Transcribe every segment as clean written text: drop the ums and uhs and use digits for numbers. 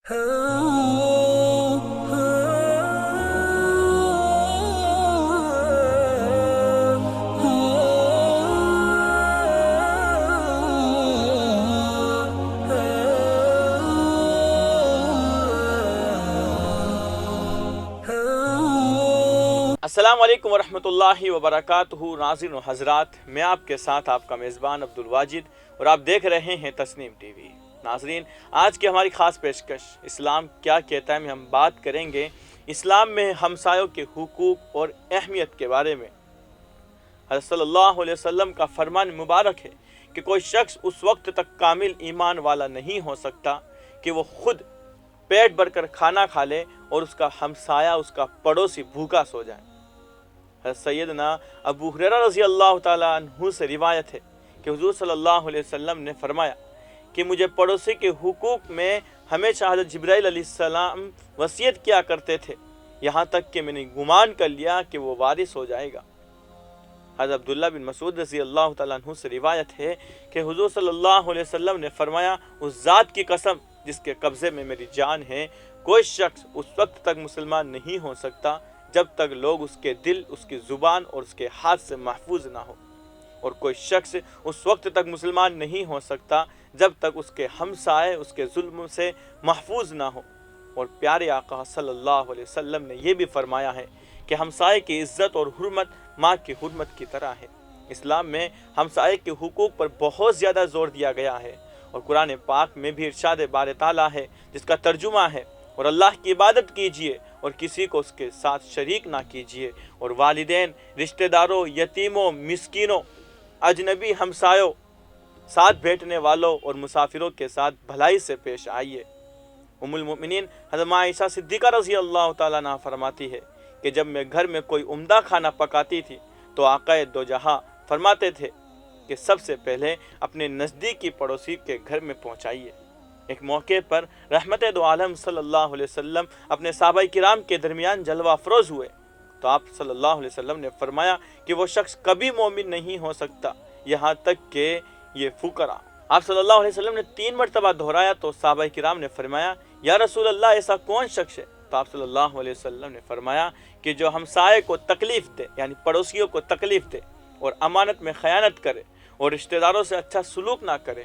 السلام علیکم ورحمۃ اللہ وبرکاتہ۔ ناظرین و حضرات، میں آپ کے ساتھ آپ کا میزبان عبدالواجد اور آپ دیکھ رہے ہیں تسنیم ٹی وی۔ ناظرین، آج کی ہماری خاص پیشکش اسلام کیا کہتا ہے میں ہم بات کریں گے اسلام میں ہمسایوں کے حقوق اور اہمیت کے بارے میں۔ حضرت صلی اللہ علیہ وسلم کا فرمان مبارک ہے کہ کوئی شخص اس وقت تک کامل ایمان والا نہیں ہو سکتا کہ وہ خود پیٹ بھر کر کھانا کھا لے اور اس کا ہمسایہ، اس کا پڑوسی بھوکا سو جائے۔ حضرت سیدنا ابو ہریرہ رضی اللہ تعالیٰ عنہ سے روایت ہے کہ حضور صلی اللہ علیہ وسلم نے فرمایا کہ مجھے پڑوسی کے حقوق میں ہمیشہ حضرت جبرائیل علیہ السلام وصیت کیا کرتے تھے، یہاں تک کہ میں نے گمان کر لیا کہ وہ وارث ہو جائے گا۔ حضرت عبداللہ بن مسعود رضی اللہ تعالیٰ عنہ سے روایت ہے کہ حضور صلی اللہ علیہ وسلم نے فرمایا، اس ذات کی قسم جس کے قبضے میں میری جان ہے، کوئی شخص اس وقت تک مسلمان نہیں ہو سکتا جب تک لوگ اس کے دل، اس کی زبان اور اس کے ہاتھ سے محفوظ نہ ہو، اور کوئی شخص اس وقت تک مسلمان نہیں ہو سکتا جب تک اس کے ہمسائے اس کے ظلم سے محفوظ نہ ہو۔ اور پیارے آقا صلی اللہ علیہ وسلم نے یہ بھی فرمایا ہے کہ ہمسائے کی عزت اور حرمت ماں کی حرمت کی طرح ہے۔ اسلام میں ہمسائے کے حقوق پر بہت زیادہ زور دیا گیا ہے، اور قرآن پاک میں بھی ارشاد بار تعالیٰ ہے جس کا ترجمہ ہے، اور اللہ کی عبادت کیجیے اور کسی کو اس کے ساتھ شریک نہ کیجیے، اور والدین، رشتہ داروں، یتیموں، مسکینوں، اجنبی ہمسایوں، ساتھ بیٹھنے والوں اور مسافروں کے ساتھ بھلائی سے پیش آئیے۔ ام المؤمنین حضرت عائشہ صدیقہ رضی اللہ تعالیٰ عنہ فرماتی ہے کہ جب میں گھر میں کوئی عمدہ کھانا پکاتی تھی تو آقا دو جہاں فرماتے تھے کہ سب سے پہلے اپنے نزدیکی پڑوسی کے گھر میں پہنچائیے۔ ایک موقع پر رحمت دو عالم صلی اللہ علیہ وسلم اپنے صحابہ کرام کے درمیان جلوہ افروز ہوئے تو آپ صلی اللہ علیہ وسلم نے فرمایا کہ وہ شخص کبھی مومن نہیں ہو سکتا یہاں تک کہ یہ فقراء۔ آپ صلی اللہ علیہ وسلم نے 3 مرتبہ دہرایا تو صحابہ کرام نے فرمایا، یا رسول اللہ ایسا کون شخص ہے؟ تو آپ صلی اللہ علیہ وسلم نے فرمایا کہ جو ہمسائے کو تکلیف دے، یعنی پڑوسیوں کو تکلیف دے، اور امانت میں خیانت کرے اور رشتہ داروں سے اچھا سلوک نہ کرے۔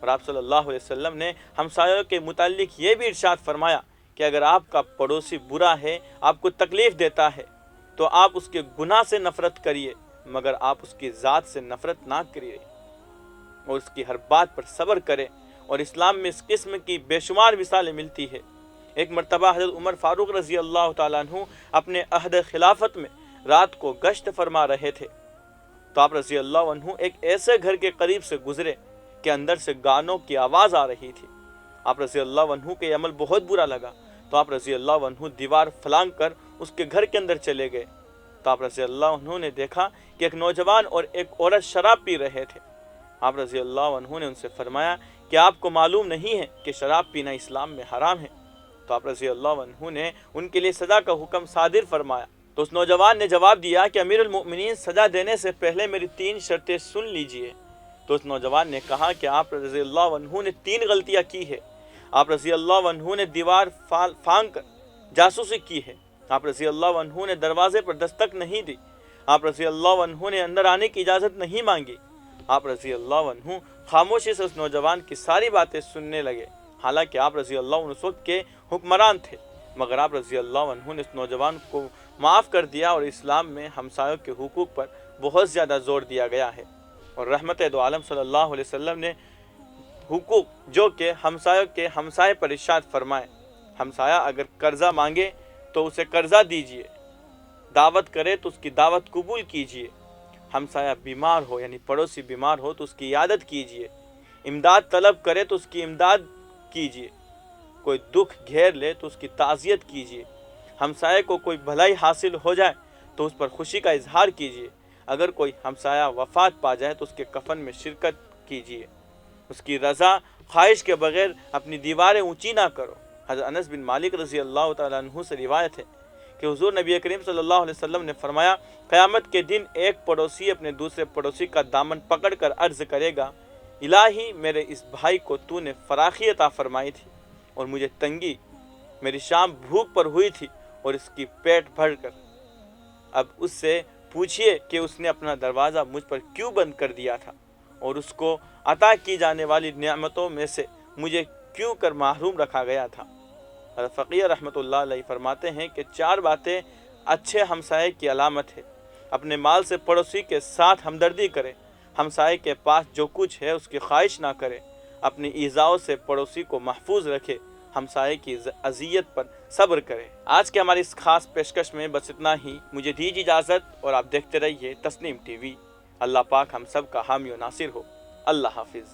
اور آپ صلی اللہ علیہ وسلم نے ہمسایوں کے متعلق یہ بھی ارشاد فرمایا کہ اگر آپ کا پڑوسی برا ہے، آپ کو تکلیف دیتا ہے، تو آپ اس کے گناہ سے نفرت کریے، مگر آپ اس کی ذات سے نفرت نہ کریے، اور اس کی ہر بات پر صبر کرے۔ اور اسلام میں اس قسم کی بے شمار مثالیں ملتی ہے۔ ایک مرتبہ حضرت عمر فاروق رضی اللہ تعالیٰ عنہ اپنے عہد خلافت میں رات کو گشت فرما رہے تھے تو آپ رضی اللہ عنہ ایک ایسے گھر کے قریب سے گزرے کہ اندر سے گانوں کی آواز آ رہی تھی۔ آپ رضی اللہ عنہ کے یہ عمل بہت برا لگا تو آپ رضی اللہ عنہ دیوار پھلانگ کر اس کے گھر کے اندر چلے گئے تو آپ رضی اللہ عنہ نے دیکھا کہ ایک نوجوان اور ایک عورت شراب پی رہے تھے۔ آپ رضی اللہ عنہ نے ان سے فرمایا کہ آپ کو معلوم نہیں ہے کہ شراب پینا اسلام میں حرام ہے؟ تو آپ رضی اللہ عنہ نے ان کے لیے سزا کا حکم صادر فرمایا۔ تو اس نوجوان نے جواب دیا کہ امیر المؤمنین، سزا دینے سے پہلے میری 3 شرطیں سن لیجئے۔ تو اس نوجوان نے کہا کہ آپ رضی اللہ عنہ نے 3 غلطیاں کی ہے۔ آپ رضی اللہ عنہ نے دیوار پھانگ کر جاسوسی کی ہے، آپ رضی اللہ عنہ نے دروازے پر دستک نہیں دی، آپ رضی اللہ عنہ نے اندر آنے کی اجازت نہیں مانگی۔ آپ رضی اللہ عنہ خاموشی سے اس نوجوان کی ساری باتیں سننے لگے، حالانکہ آپ رضی اللہ عنہ اس وقت کے حکمران تھے، مگر آپ رضی اللہ عنہ نے اس نوجوان کو معاف کر دیا۔ اور اسلام میں ہمسایوں کے حقوق پر بہت زیادہ زور دیا گیا ہے، اور رحمت دو عالم صلی اللہ علیہ وسلم نے حقوق جو کہ ہمسایوں کے ہمسائے پر ارشاد فرمائے، ہمسایہ اگر قرضہ مانگے تو اسے قرضہ دیجیے، دعوت کرے تو اس کی دعوت قبول کیجیے، ہمسایہ بیمار ہو یعنی پڑوسی بیمار ہو تو اس کی عیادت کیجیے، امداد طلب کرے تو اس کی امداد کیجیے، کوئی دکھ گھیر لے تو اس کی تعزیت کیجیے، ہمسائے کو کوئی بھلائی حاصل ہو جائے تو اس پر خوشی کا اظہار کیجیے، اگر کوئی ہمسایہ وفات پا جائے تو اس کے کفن میں شرکت کیجیے، اس کی رضا خواہش کے بغیر اپنی دیواریں اونچی نہ کرو۔ حضرت انس بن مالک رضی اللہ تعالیٰ عنہ سے روایت ہے کہ حضور نبی کریم صلی اللہ علیہ وسلم نے فرمایا، قیامت کے دن ایک پڑوسی اپنے دوسرے پڑوسی کا دامن پکڑ کر عرض کرے گا، الہی میرے اس بھائی کو تو نے فراخی عطا فرمائی تھی اور مجھے تنگی میری شام بھوک پر ہوئی تھی اور اس کی پیٹ بھر کر۔ اب اس سے پوچھئے کہ اس نے اپنا دروازہ مجھ پر کیوں بند کر دیا تھا اور اس کو عطا کی جانے والی نعمتوں میں سے مجھے کیوں کر محروم رکھا گیا تھا۔ حضرت فقیہ رحمۃ اللہ علیہ فرماتے ہیں کہ 4 باتیں اچھے ہمسائے کی علامت ہے۔ اپنے مال سے پڑوسی کے ساتھ ہمدردی کرے، ہمسائے کے پاس جو کچھ ہے اس کی خواہش نہ کرے، اپنی ایذاؤں سے پڑوسی کو محفوظ رکھے، ہمسائے کی اذیت پر صبر کرے۔ آج کے ہماری اس خاص پیشکش میں بس اتنا ہی۔ مجھے دیجیے اجازت اور آپ دیکھتے رہیے تسنیم ٹی وی۔ اللہ پاک ہم سب کا حامی و ناصر ہو۔ اللہ حافظ۔